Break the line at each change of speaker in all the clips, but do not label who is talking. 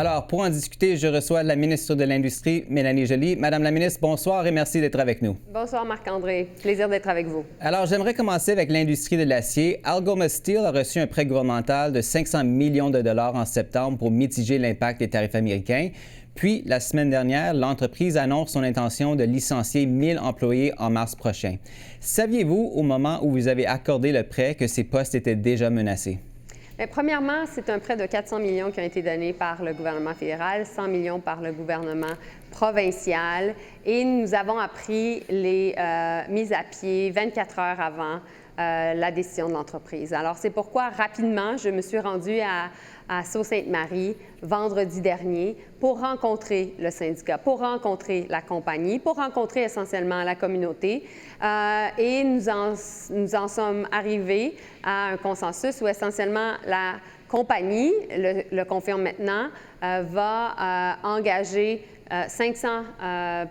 Alors, pour en discuter, je reçois la ministre de l'Industrie, Mélanie Joly. Madame la ministre, bonsoir et merci d'être avec nous.
Bonsoir Marc-André, plaisir d'être avec vous.
Alors, j'aimerais commencer avec l'industrie de l'acier. Algoma Steel a reçu un prêt gouvernemental de 500 millions de dollars en septembre pour mitiger l'impact des tarifs américains. Puis, la semaine dernière, l'entreprise annonce son intention de licencier 1000 employés en mars prochain. Saviez-vous, au moment où vous avez accordé le prêt, que ces postes étaient déjà menacés?
Bien, premièrement, c'est un prêt de 400 millions qui a été donné par le gouvernement fédéral, 100 millions par le gouvernement provincial. Et nous avons appris les mises à pied 24 heures avant la décision de l'entreprise. Alors, c'est pourquoi, rapidement, je me suis rendue à Sault-Sainte-Marie vendredi dernier pour rencontrer le syndicat, pour rencontrer la compagnie, pour rencontrer essentiellement la communauté. Et nous en sommes arrivés à un consensus où essentiellement la compagnie, le confirme maintenant, va engager 500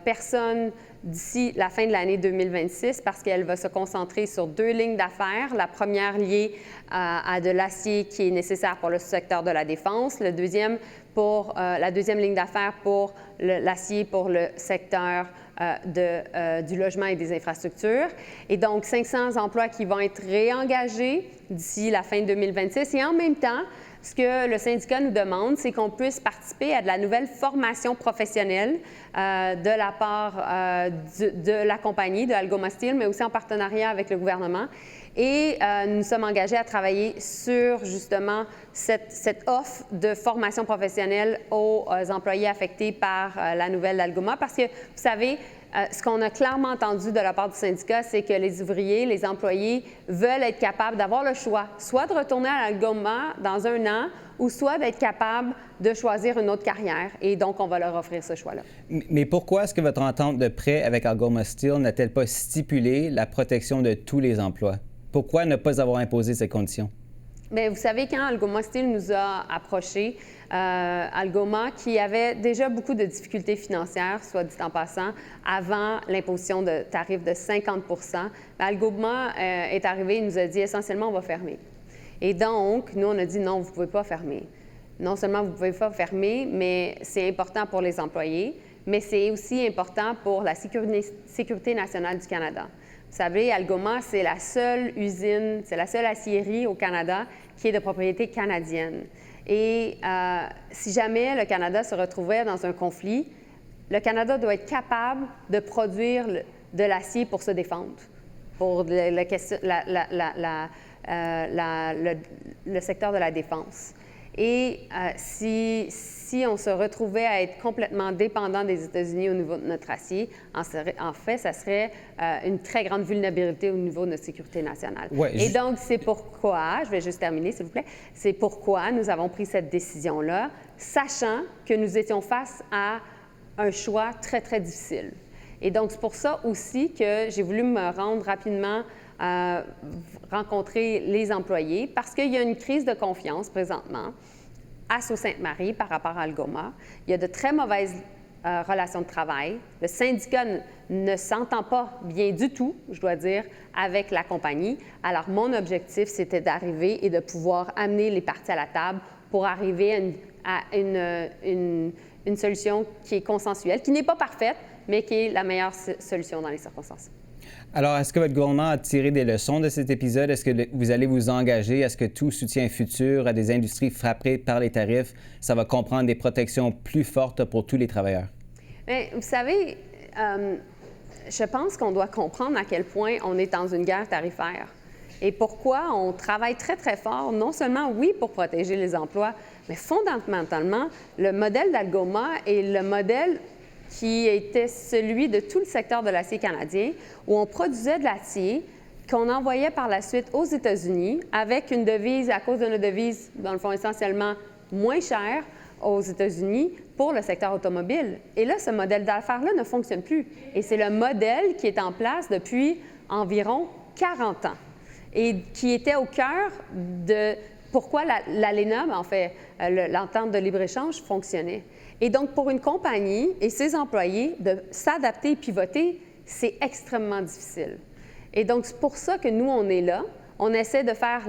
personnes d'ici la fin de l'année 2026 parce qu'elle va se concentrer sur 2 lignes d'affaires. La première liée à de l'acier qui est nécessaire pour le secteur de la défense, la deuxième ligne d'affaires pour l'acier pour le secteur du logement et des infrastructures. Et donc, 500 emplois qui vont être réengagés d'ici la fin de 2026. Et en même temps, ce que le syndicat nous demande, c'est qu'on puisse participer à de la nouvelle formation professionnelle de la part de la compagnie, de Algoma Steel, mais aussi en partenariat avec le gouvernement. Et nous sommes engagés à travailler sur justement cette offre de formation professionnelle aux employés affectés par la nouvelle Algoma. Parce que, vous savez, ce qu'on a clairement entendu de la part du syndicat, c'est que les ouvriers, les employés veulent être capables d'avoir le choix, soit de retourner à Algoma dans 1 an, ou soit d'être capables de choisir une autre carrière. Et donc, on va leur offrir ce choix-là.
Mais pourquoi est-ce que votre entente de prêt avec Algoma Steel n'a-t-elle pas stipulé la protection de tous les emplois? Pourquoi ne pas avoir imposé ces conditions?
Bien, vous savez, quand Algoma Steel nous a approchés, Algoma, qui avait déjà beaucoup de difficultés financières, soit dit en passant, avant l'imposition de tarifs de 50 Algoma est arrivé et nous a dit essentiellement, on va fermer. Et donc, nous, on a dit non, vous ne pouvez pas fermer. Non seulement vous ne pouvez pas fermer, mais c'est important pour les employés, mais c'est aussi important pour la sécurité nationale du Canada. Vous savez, Algoma, c'est la seule usine, c'est la seule aciérie au Canada qui est de propriété canadienne. Et si jamais le Canada se retrouvait dans un conflit, le Canada doit être capable de produire de l'acier pour se défendre, pour le secteur de la défense. Et si on se retrouvait à être complètement dépendant des États-Unis au niveau de notre acier, en fait, ça serait une très grande vulnérabilité au niveau de notre sécurité nationale.
Ouais,
et donc, c'est pourquoi, je vais juste terminer, s'il vous plaît, c'est pourquoi nous avons pris cette décision-là, sachant que nous étions face à un choix très, très difficile. Et donc, c'est pour ça aussi que j'ai voulu me rendre rapidement rencontrer les employés parce qu'il y a une crise de confiance présentement à Sault-Sainte-Marie par rapport à Algoma. Il y a de très mauvaises relations de travail. Le syndicat ne s'entend pas bien du tout, je dois dire, avec la compagnie. Alors, mon objectif, c'était d'arriver et de pouvoir amener les parties à la table pour arriver à une solution qui est consensuelle, qui n'est pas parfaite, mais qui est la meilleure solution dans les circonstances.
Alors, est-ce que votre gouvernement a tiré des leçons de cet épisode? Est-ce que vous allez vous engager à ce que tout soutien futur à des industries frappées par les tarifs, ça va comprendre des protections plus fortes pour tous les travailleurs?
Bien, vous savez, je pense qu'on doit comprendre à quel point on est dans une guerre tarifaire et pourquoi on travaille très, très fort, non seulement, oui, pour protéger les emplois, mais fondamentalement, le modèle d'Algoma est le modèle qui était celui de tout le secteur de l'acier canadien, où on produisait de l'acier qu'on envoyait par la suite aux États-Unis avec une devise, à cause de notre devise, dans le fond, essentiellement moins chère aux États-Unis pour le secteur automobile. Et là, ce modèle d'affaires-là ne fonctionne plus. Et c'est le modèle qui est en place depuis environ 40 ans et qui était au cœur de pourquoi l'ALENA, en fait, l'entente de libre-échange fonctionnait. Et donc, pour une compagnie et ses employés, de s'adapter et pivoter, c'est extrêmement difficile. Et donc, c'est pour ça que nous, on est là. On essaie de faire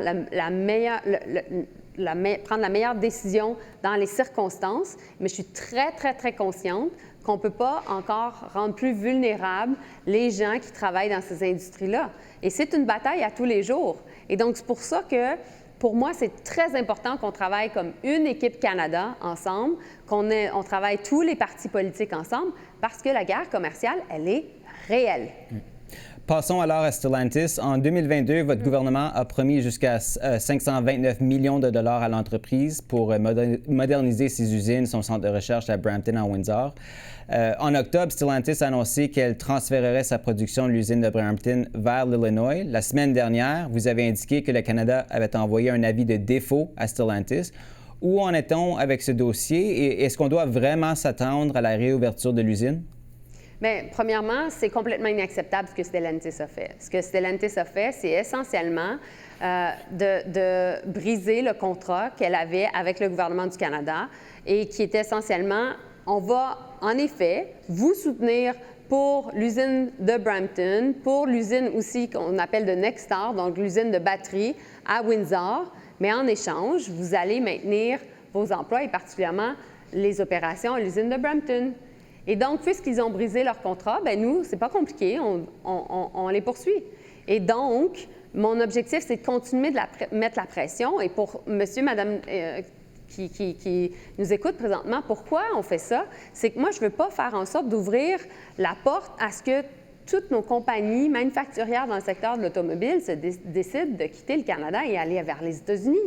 prendre la meilleure décision dans les circonstances, mais je suis très, très, très consciente qu'on ne peut pas encore rendre plus vulnérables les gens qui travaillent dans ces industries-là. Et c'est une bataille à tous les jours. Et donc, c'est pour ça que, pour moi, c'est très important qu'on travaille comme une équipe Canada ensemble, on travaille tous les partis politiques ensemble, parce que la guerre commerciale, elle est réelle.
Passons alors à Stellantis. En 2022, votre gouvernement a promis jusqu'à 529 millions de dollars à l'entreprise pour moderniser ses usines, son centre de recherche à Brampton, en Windsor. En octobre, Stellantis a annoncé qu'elle transférerait sa production de l'usine de Brampton vers l'Illinois. La semaine dernière, vous avez indiqué que le Canada avait envoyé un avis de défaut à Stellantis. Où en est-on avec ce dossier et est-ce qu'on doit vraiment s'attendre à la réouverture de l'usine?
Bien, premièrement, c'est complètement inacceptable ce que Stellantis a fait. Ce que Stellantis a fait, c'est essentiellement de briser le contrat qu'elle avait avec le gouvernement du Canada et qui est essentiellement, on va en effet vous soutenir pour l'usine de Brampton, pour l'usine aussi qu'on appelle de Nexstar, donc l'usine de batterie à Windsor, mais en échange, vous allez maintenir vos emplois et particulièrement les opérations à l'usine de Brampton. Et donc, puisqu'ils ont brisé leur contrat, bien nous, c'est pas compliqué, on les poursuit. Et donc, mon objectif, c'est de continuer de mettre la pression. Et pour monsieur, madame qui nous écoute présentement, pourquoi on fait ça? C'est que moi, je ne veux pas faire en sorte d'ouvrir la porte à ce que toutes nos compagnies manufacturières dans le secteur de l'automobile décident de quitter le Canada et aller vers les États-Unis.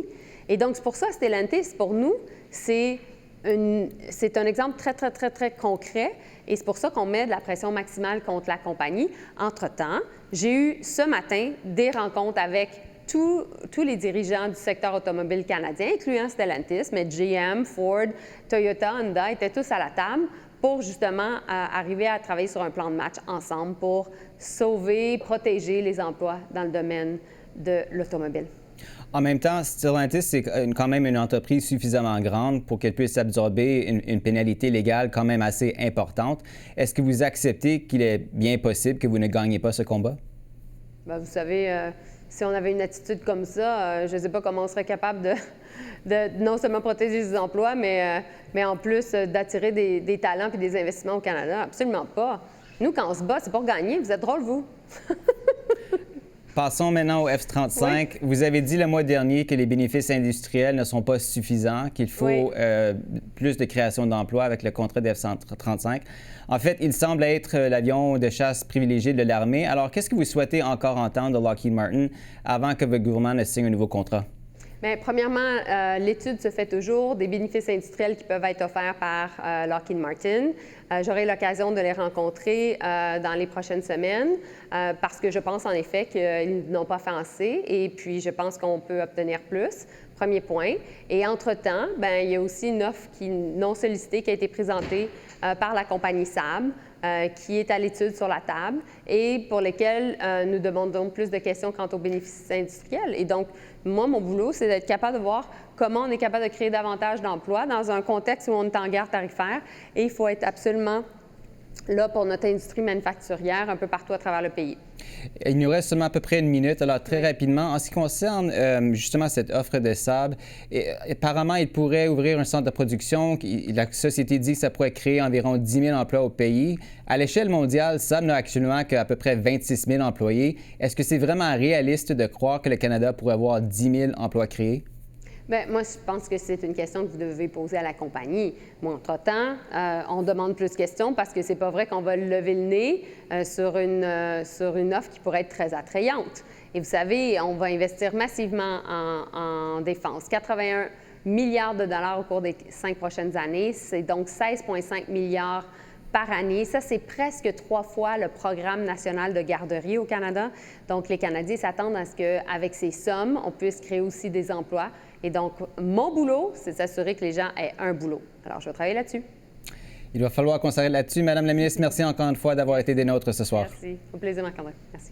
Et donc, c'est pour ça, Stellantis, pour nous, c'est un exemple très, très, très, très concret et c'est pour ça qu'on met de la pression maximale contre la compagnie. Entre-temps, j'ai eu ce matin des rencontres avec tous les dirigeants du secteur automobile canadien, incluant Stellantis, mais GM, Ford, Toyota, Honda étaient tous à la table pour justement arriver à travailler sur un plan de match ensemble pour sauver, protéger les emplois dans le domaine de l'automobile.
En même temps, Stellantis, c'est quand même une entreprise suffisamment grande pour qu'elle puisse absorber une pénalité légale quand même assez importante. Est-ce que vous acceptez qu'il est bien possible que vous ne gagnez pas ce combat?
Bien, vous savez, si on avait une attitude comme ça, je ne sais pas comment on serait capable de non seulement protéger les emplois, mais en plus d'attirer des talents et des investissements au Canada. Absolument pas. Nous, quand on se bat, c'est pour gagner. Vous êtes drôles, vous.
Passons maintenant au F-35.
Oui.
Vous avez dit le mois dernier que les bénéfices industriels ne sont pas suffisants, qu'il faut plus de création d'emplois avec le contrat de F-35. En fait, il semble être l'avion de chasse privilégié de l'armée. Alors, qu'est-ce que vous souhaitez encore entendre de Lockheed Martin avant que votre gouvernement ne signe un nouveau contrat?
Bien, premièrement, l'étude se fait toujours des bénéfices industriels qui peuvent être offerts par Lockheed Martin. J'aurai l'occasion de les rencontrer dans les prochaines semaines parce que je pense en effet qu'ils n'ont pas fait assez et puis je pense qu'on peut obtenir plus. Premier point. Et entre-temps, bien, il y a aussi une offre non sollicitée qui a été présentée par la compagnie Saab, qui est à l'étude sur la table et pour lesquelles nous demandons plus de questions quant aux bénéfices industriels. Et donc, moi, mon boulot, c'est d'être capable de voir comment on est capable de créer davantage d'emplois dans un contexte où on est en guerre tarifaire et il faut être absolument là pour notre industrie manufacturière un peu partout à travers le pays.
Il nous reste seulement à peu près une minute. Alors, très rapidement, en ce qui concerne justement cette offre de Saab, apparemment, il pourrait ouvrir un centre de production. La société dit que ça pourrait créer environ 10 000 emplois au pays. À l'échelle mondiale, Saab n'a actuellement qu'à peu près 26 000 employés. Est-ce que c'est vraiment réaliste de croire que le Canada pourrait avoir 10 000 emplois créés?
Bien, moi, je pense que c'est une question que vous devez poser à la compagnie. Moi, entre-temps, on demande plus de questions parce que c'est pas vrai qu'on va lever le nez sur une offre qui pourrait être très attrayante. Et vous savez, on va investir massivement en défense. 81 milliards de dollars au cours des 5 prochaines années. C'est donc 16,5 milliards par année. Ça, c'est presque 3 fois le programme national de garderie au Canada. Donc, les Canadiens s'attendent à ce qu'avec ces sommes, on puisse créer aussi des emplois. Et donc, mon boulot, c'est de s'assurer que les gens aient un boulot. Alors, je vais travailler là-dessus.
Il va falloir qu'on s'arrête là-dessus. Madame la ministre, merci encore une fois d'avoir été des nôtres ce soir.
Merci. Au plaisir, Marc-André. Merci.